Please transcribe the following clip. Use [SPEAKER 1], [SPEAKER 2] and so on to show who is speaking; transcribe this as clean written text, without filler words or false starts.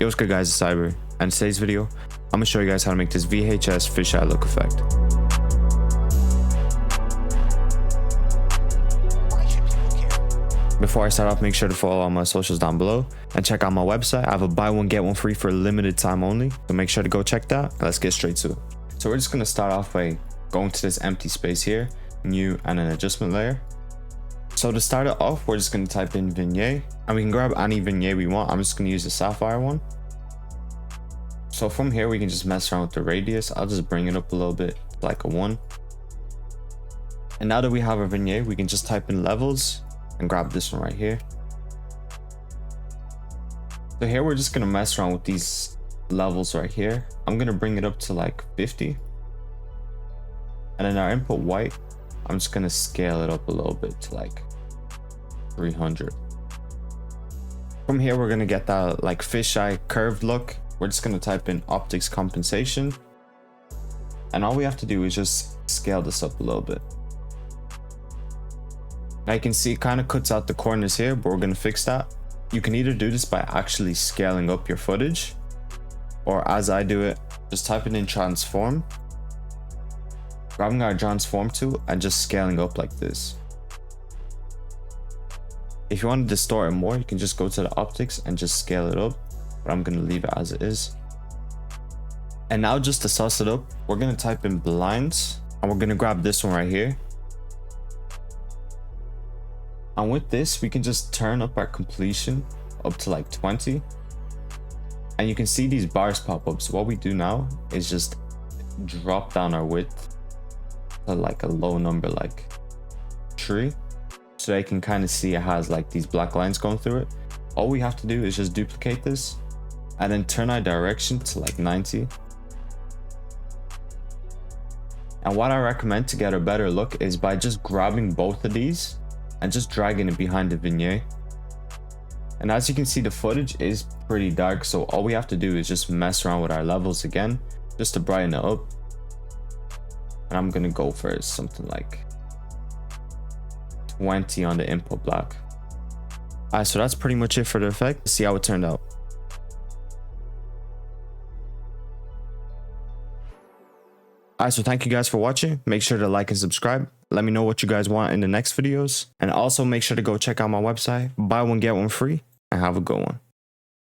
[SPEAKER 1] Yo, what's good guys, it's Cyber, and in today's video, I'm going to show you guys how to make this VHS fisheye look effect. Before I start off, make sure to follow all my socials down below and check out my website. I have a buy one get one free for a limited time only, so make sure to go check that. Let's get straight to it. So we're just going to start off by going to this empty space here, new and an adjustment layer. So to start it off, we're just going to type in vignette, and we can grab any vignette we want. I'm just going to use the sapphire one. So from here, we can just mess around with the radius. I'll just bring it up a little bit, like a 1. And now that we have our vignette, we can just type in levels and grab this one right here. So here, we're just going to mess around with these levels right here. I'm going to bring it up to like 50. And in our input white, I'm just going to scale it up a little bit to like 300. From here, we're going to get that like fisheye curved look. We're just going to type in optics compensation. And all we have to do is just scale this up a little bit. Now you can see it kind of cuts out the corners here, but we're going to fix that. You can either do this by actually scaling up your footage, or as I do it, just typing in transform, grabbing our transform tool and just scaling up like this. If you want to distort it more, you can just go to the optics and just scale it up, but I'm going to leave it as it is. And now just to suss it up, we're going to type in blinds, and we're going to grab this one right here. And with this, we can just turn up our completion up to like 20. And you can see these bars pop up. So what we do now is just drop down our width to like a low number, like 3. So that you can kind of see it has like these black lines going through it. All we have to do is just duplicate this and then turn our direction to like 90. And what I recommend to get a better look is by just grabbing both of these and just dragging it behind the vignette. And as you can see, the footage is pretty dark, so all we have to do is just mess around with our levels again just to brighten it up. And I'm gonna go for something like 20 on the input black. Alright, so that's pretty much it for the effect. Let's see how it turned out. Alright, so thank you guys for watching. Make sure to like and subscribe. Let me know what you guys want in the next videos. And also make sure to go check out my website, buy one get one free, and have a good one.